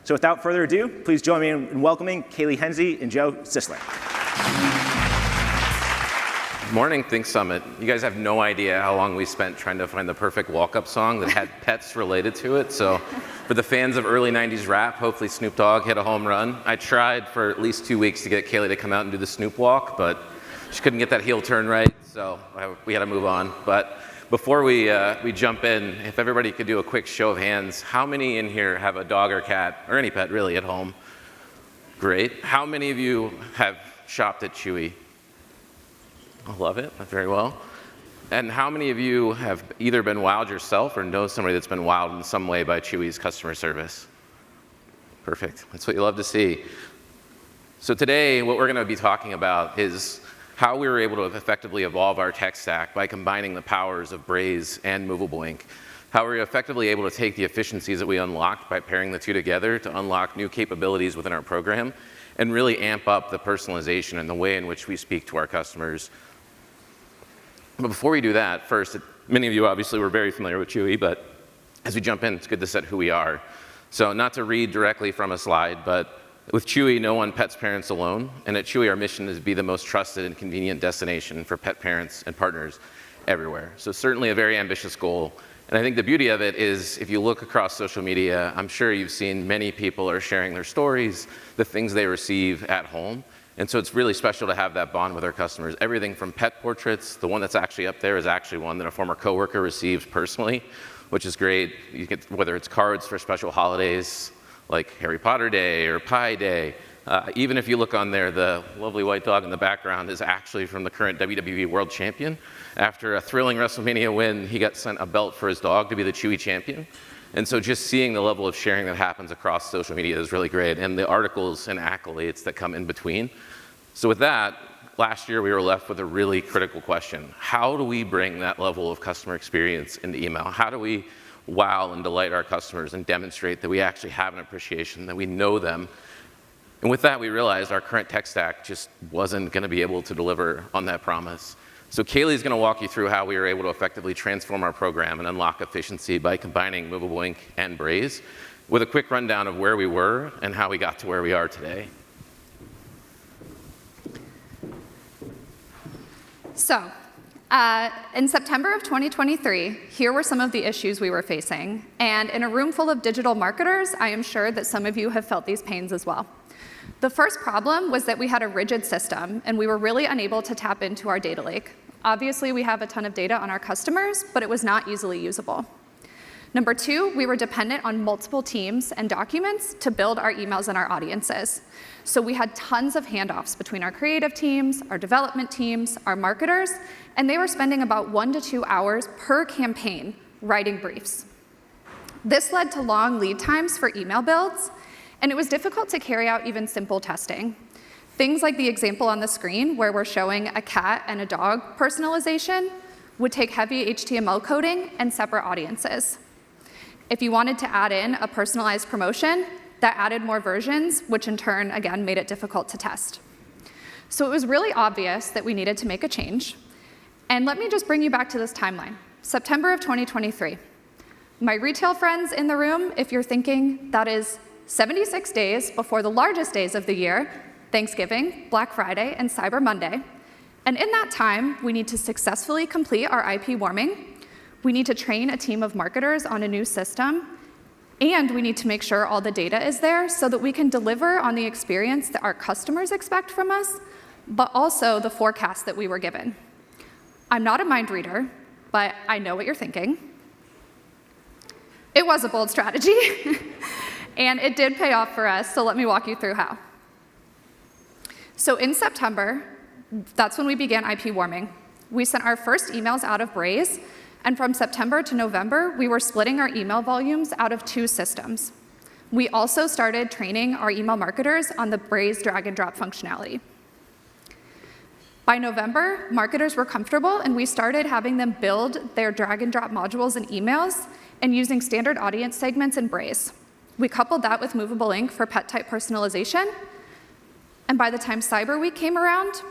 So without further ado, please join me in welcoming Kaylee Hensey and Joe Sisler. Morning, Think Summit. You guys have no idea how long we spent trying to find the perfect walk-up song that had pets related to it. So for the fans of early 90s rap, hopefully Snoop Dogg hit a home run. I tried for at least 2 weeks to get Kaylee to come out and do the Snoop walk, but she couldn't get that heel turn right, so we had to move on. But before we jump in, if everybody could do a quick show of hands, how many in here have a dog or cat, or any pet really, at home? Great. How many of you have shopped at Chewy? I love it, very well. And how many of you have either been wowed yourself or know somebody that's been wowed in some way by Chewy's customer service? Perfect, that's what you love to see. So today, what we're gonna be talking about is how we were able to effectively evolve our tech stack by combining the powers of Braze and Movable Ink. How we were effectively able to take the efficiencies that we unlocked by pairing the two together to unlock new capabilities within our program and really amp up the personalization and the way in which we speak to our customers. But before we do that, first, many of you obviously were very familiar with Chewy, but as we jump in, it's good to set who we are. So not to read directly from a slide, but with Chewy, no one pets parents alone. And at Chewy, our mission is to be the most trusted and convenient destination for pet parents and partners everywhere. So certainly a very ambitious goal. And I think the beauty of it is if you look across social media, I'm sure you've seen many people are sharing their stories, the things they receive at home. And so it's really special to have that bond with our customers. Everything from pet portraits, the one that's actually up there is actually one that a former coworker received personally, which is great. You get, whether it's cards for special holidays like Harry Potter Day or Pie Day. Even if you look on there, the lovely white dog in the background is actually from the current WWE World Champion. After a thrilling WrestleMania win, he got sent a belt for his dog to be the Chewy champion. And so just seeing the level of sharing that happens across social media is really great, and the articles and accolades that come in between. So with that, last year we were left with a really critical question. How do we bring that level of customer experience into email? How do we wow and delight our customers and demonstrate that we actually have an appreciation, that we know them? And with that, we realized our current tech stack just wasn't gonna be able to deliver on that promise. So Kaylee's gonna walk you through how we were able to effectively transform our program and unlock efficiency by combining Movable Ink and Braze with a quick rundown of where we were and how we got to where we are today. So, in September of 2023, here were some of the issues we were facing. And in a room full of digital marketers, I am sure that some of you have felt these pains as well. The first problem was that we had a rigid system, and we were really unable to tap into our data lake. Obviously, we have a ton of data on our customers, but it was not easily usable. Number two, we were dependent on multiple teams and documents to build our emails and our audiences. So we had tons of handoffs between our creative teams, our development teams, our marketers, and they were spending about 1 to 2 hours per campaign writing briefs. This led to long lead times for email builds, and it was difficult to carry out even simple testing. Things like the example on the screen where we're showing a cat and a dog personalization would take heavy HTML coding and separate audiences. If you wanted to add in a personalized promotion, that added more versions, which in turn, again, made it difficult to test. So it was really obvious that we needed to make a change. And let me just bring you back to this timeline, September of 2023. My retail friends in the room, if you're thinking that is 76 days before the largest days of the year, Thanksgiving, Black Friday, and Cyber Monday. And in that time, we need to successfully complete our IP warming. We need to train a team of marketers on a new system. And we need to make sure all the data is there so that we can deliver on the experience that our customers expect from us, but also the forecast that we were given. I'm not a mind reader, but I know what you're thinking. It was a bold strategy, and it did pay off for us, so let me walk you through how. So in September, that's when we began IP warming. We sent our first emails out of Braze, and from September to November, we were splitting our email volumes out of 2 systems. We also started training our email marketers on the Braze drag and drop functionality. By November, marketers were comfortable, and we started having them build their drag and drop modules and emails and using standard audience segments in Braze. We coupled that with Movable Ink for pet type personalization. And by the time Cyber Week came around,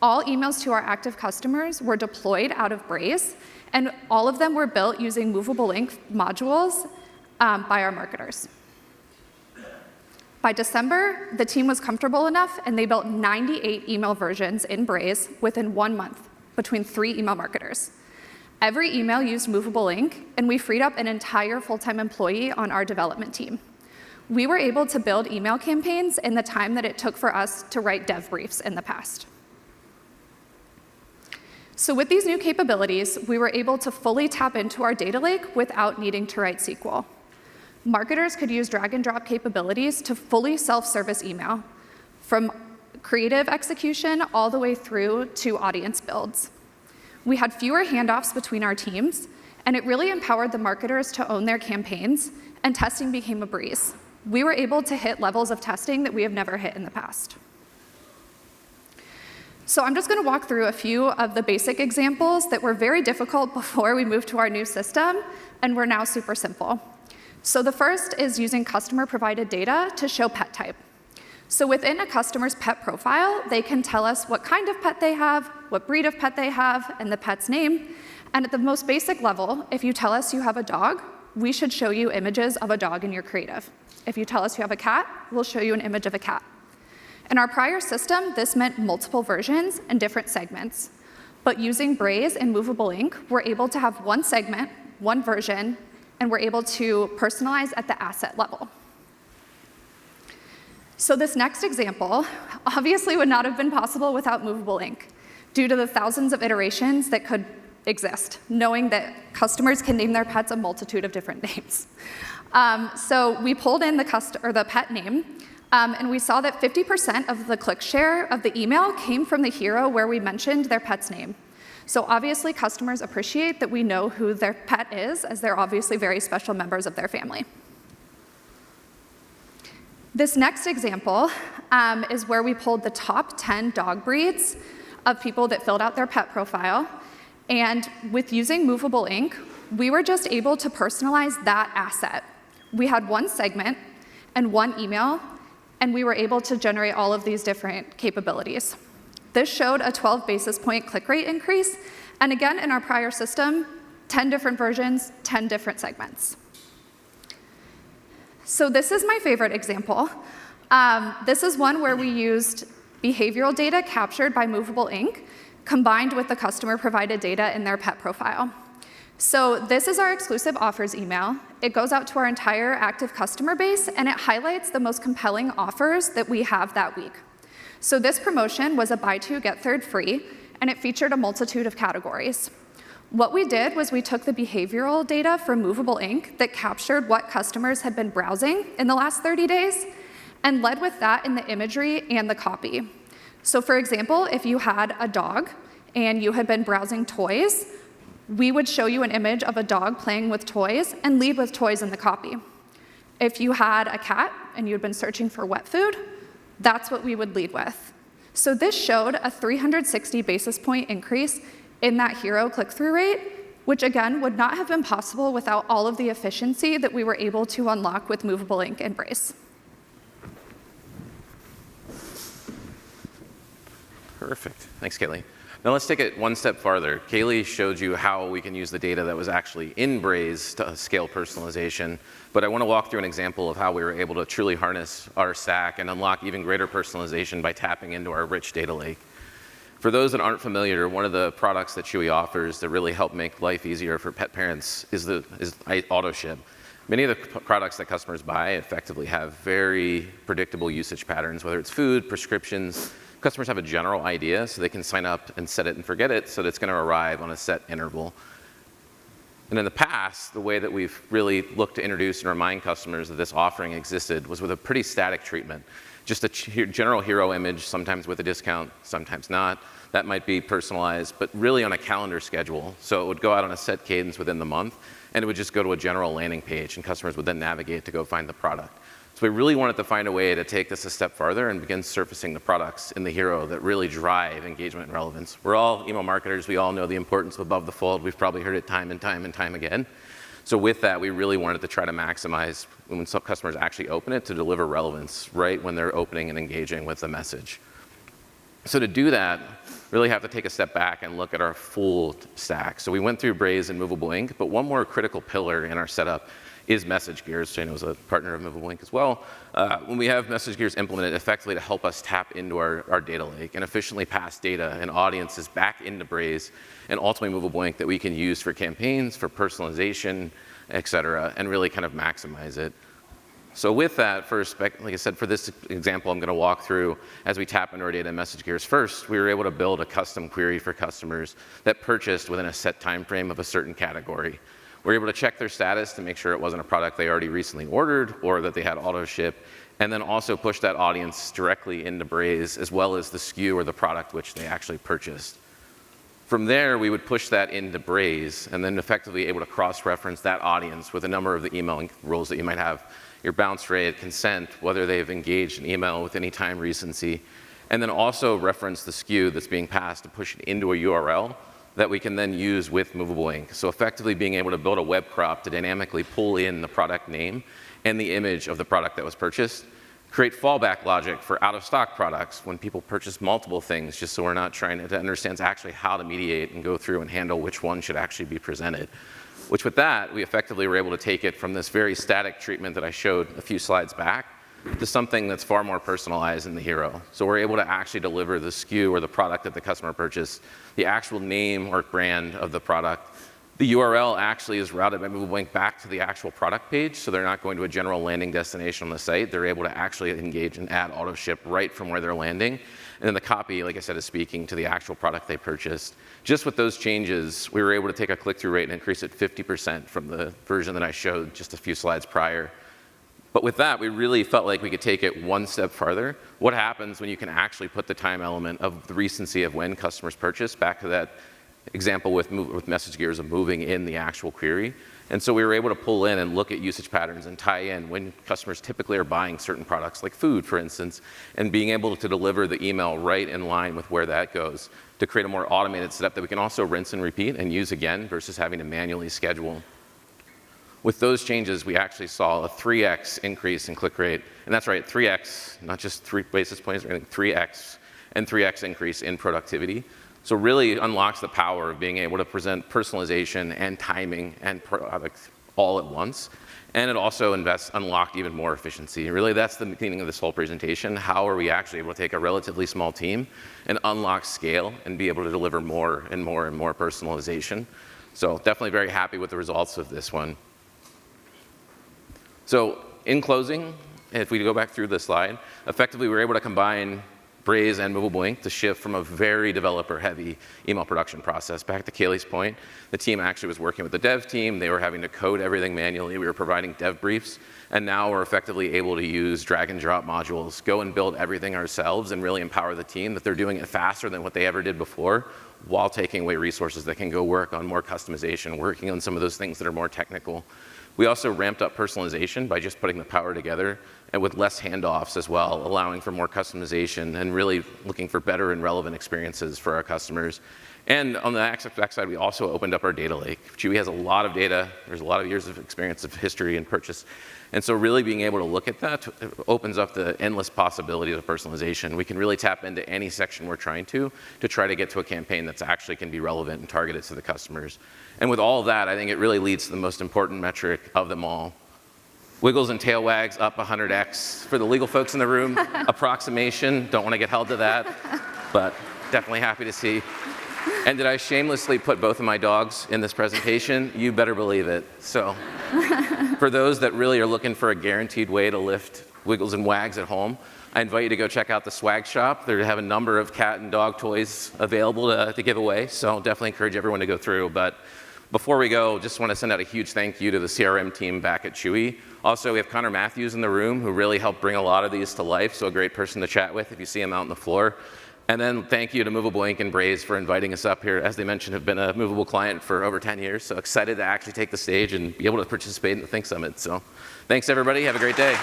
all emails to our active customers were deployed out of Braze, and all of them were built using Movable Ink modules by our marketers. By December, the team was comfortable enough, and they built 98 email versions in Braze within 1 month between 3 email marketers. Every email used Movable Ink, and we freed up an entire full-time employee on our development team. We were able to build email campaigns in the time that it took for us to write dev briefs in the past. So with these new capabilities, we were able to fully tap into our data lake without needing to write SQL. Marketers could use drag and drop capabilities to fully self-service email, from creative execution all the way through to audience builds. We had fewer handoffs between our teams, and it really empowered the marketers to own their campaigns, and testing became a breeze. We were able to hit levels of testing that we have never hit in the past. So I'm just going to walk through a few of the basic examples that were very difficult before we moved to our new system, and were now super simple. So the first is using customer-provided data to show pet type. So within a customer's pet profile, they can tell us what kind of pet they have, what breed of pet they have, and the pet's name. And at the most basic level, if you tell us you have a dog, we should show you images of a dog in your creative. If you tell us you have a cat, we'll show you an image of a cat. In our prior system, this meant multiple versions and different segments. But using Braze and Movable Ink, we're able to have one segment, one version, and we're able to personalize at the asset level. So this next example obviously would not have been possible without Movable Ink, due to the thousands of iterations that could exist, knowing that customers can name their pets a multitude of different names. So we pulled in the pet name, and we saw that 50% of the click share of the email came from the hero where we mentioned their pet's name. So obviously, customers appreciate that we know who their pet is, as they're obviously very special members of their family. This next example is where we pulled the top 10 dog breeds of people that filled out their pet profile. And with using Movable Ink, we were just able to personalize that asset. We had one segment and one email, and we were able to generate all of these different capabilities. This showed a 12 basis point click rate increase, and again, in our prior system, 10 different versions, 10 different segments. So this is my favorite example. This is one where we used behavioral data captured by Movable Ink, combined with the customer-provided data in their pet profile. So this is our exclusive offers email. It goes out to our entire active customer base, and it highlights the most compelling offers that we have that week. So this promotion was a buy two, get third free, and it featured a multitude of categories. What we did was we took the behavioral data from Movable Ink that captured what customers had been browsing in the last 30 days, and led with that in the imagery and the copy. So for example, if you had a dog and you had been browsing toys, we would show you an image of a dog playing with toys and lead with toys in the copy. If you had a cat and you had been searching for wet food, that's what we would lead with. So this showed a 360 basis point increase in that hero click-through rate, which again would not have been possible without all of the efficiency that we were able to unlock with Movable Ink and Braze. Perfect. Thanks, Kaylee. Now let's take it one step farther. Kaylee showed you how we can use the data that was actually in Braze to scale personalization, but I want to walk through an example of how we were able to truly harness our stack and unlock even greater personalization by tapping into our rich data lake. For those that aren't familiar, one of the products that Chewy offers that really help make life easier for pet parents is auto ship. Many of the products that customers buy effectively have very predictable usage patterns, whether it's food, prescriptions. Customers have a general idea, so they can sign up and set it and forget it, so that it's going to arrive on a set interval. And in the past, the way that we've really looked to introduce and remind customers that this offering existed was with a pretty static treatment. Just a general hero image, sometimes with a discount, sometimes not. That might be personalized, but really on a calendar schedule. So it would go out on a set cadence within the month, and it would just go to a general landing page, and customers would then navigate to go find the product. So we really wanted to find a way to take this a step farther and begin surfacing the products in the hero that really drive engagement and relevance. We're all email marketers. We all know the importance of above the fold. We've probably heard it time and time and time again. So with that, we really wanted to try to maximize when some customers actually open it to deliver relevance right when they're opening and engaging with the message. So to do that, really have to take a step back and look at our full stack. So we went through Braze and Movable Ink, but one more critical pillar in our setup is MessageGears, which I know is a partner of Movable Ink as well. When we have MessageGears implemented effectively to help us tap into our data lake and efficiently pass data and audiences back into Braze and ultimately Movable Ink that we can use for campaigns, for personalization, et cetera, and really kind of maximize it. So with that, first, like I said, for this example, I'm going to walk through as we tap into our data and MessageGears. First, we were able to build a custom query for customers that purchased within a set time frame of a certain category. We're able to check their status to make sure it wasn't a product they already recently ordered or that they had auto ship, and then also push that audience directly into Braze as well as the SKU or the product which they actually purchased. From there, we would push that into Braze and then effectively able to cross-reference that audience with a number of the emailing rules that you might have, your bounce rate, consent, whether they've engaged in email with any time recency, and then also reference the SKU that's being passed to push it into a URL that we can then use with Movable Ink. So effectively being able to build a web crop to dynamically pull in the product name and the image of the product that was purchased, create fallback logic for out-of-stock products when people purchase multiple things, just so we're not trying to understand actually how to mediate and go through and handle which one should actually be presented. Which with that, we effectively were able to take it from this very static treatment that I showed a few slides back to something that's far more personalized in the hero. So we're able to actually deliver the SKU or the product that the customer purchased, the actual name or brand of the product. The URL actually is routed by Movable Ink back to the actual product page, so they're not going to a general landing destination on the site. They're able to actually engage and add auto ship right from where they're landing. And then the copy, like I said, is speaking to the actual product they purchased. Just with those changes, we were able to take a click-through rate and increase it 50% from the version that I showed just a few slides prior. But with that, we really felt like we could take it one step farther. What happens when you can actually put the time element of the recency of when customers purchase back to that example with MessageGears of moving in the actual query? And so we were able to pull in and look at usage patterns and tie in when customers typically are buying certain products, like food, for instance, and being able to deliver the email right in line with where that goes to create a more automated setup that we can also rinse and repeat and use again versus having to manually schedule. With those changes, we actually saw a 3x increase in click rate. And that's right, 3x, not just 3 basis points, or anything, 3x, and 3x increase in productivity. So really unlocks the power of being able to present personalization and timing and products all at once. And it also unlocked even more efficiency. Really, that's the meaning of this whole presentation. How are we actually able to take a relatively small team and unlock scale and be able to deliver more and more and more personalization? So definitely very happy with the results of this one. So in closing, if we go back through this slide, effectively we were able to combine Braze and Movable Ink to shift from a very developer-heavy email production process. Back to Kaylee's point, the team actually was working with the dev team. They were having to code everything manually. We were providing dev briefs. And now we're effectively able to use drag and drop modules, go and build everything ourselves and really empower the team that they're doing it faster than what they ever did before, while taking away resources that can go work on more customization, working on some of those things that are more technical. We also ramped up personalization by just putting the power together and with less handoffs as well, allowing for more customization and really looking for better and relevant experiences for our customers. And on the back side, we also opened up our data lake. Chewy has a lot of data. There's a lot of years of experience of history and purchase. And so really being able to look at that opens up the endless possibilities of personalization. We can really tap into any section we're trying to try to get to a campaign that's actually can be relevant and targeted to the customers. And with all of that, I think it really leads to the most important metric of them all. Wiggles and tail wags up 100x. For the legal folks in the room, approximation, don't want to get held to that, but definitely happy to see. And did I shamelessly put both of my dogs in this presentation? You better believe it. So for those that really are looking for a guaranteed way to lift Wiggles and Wags at home, I invite you to go check out the swag shop. They have a number of cat and dog toys available to give away, so definitely encourage everyone to go through. But before we go, just want to send out a huge thank you to the CRM team back at Chewy. Also, we have Connor Matthews in the room, who really helped bring a lot of these to life, so a great person to chat with if you see him out on the floor. And then thank you to Movable Ink and Braze for inviting us up here. As they mentioned, have been a Movable client for over 10 years, so excited to actually take the stage and be able to participate in the Think Summit. So thanks, everybody. Have a great day.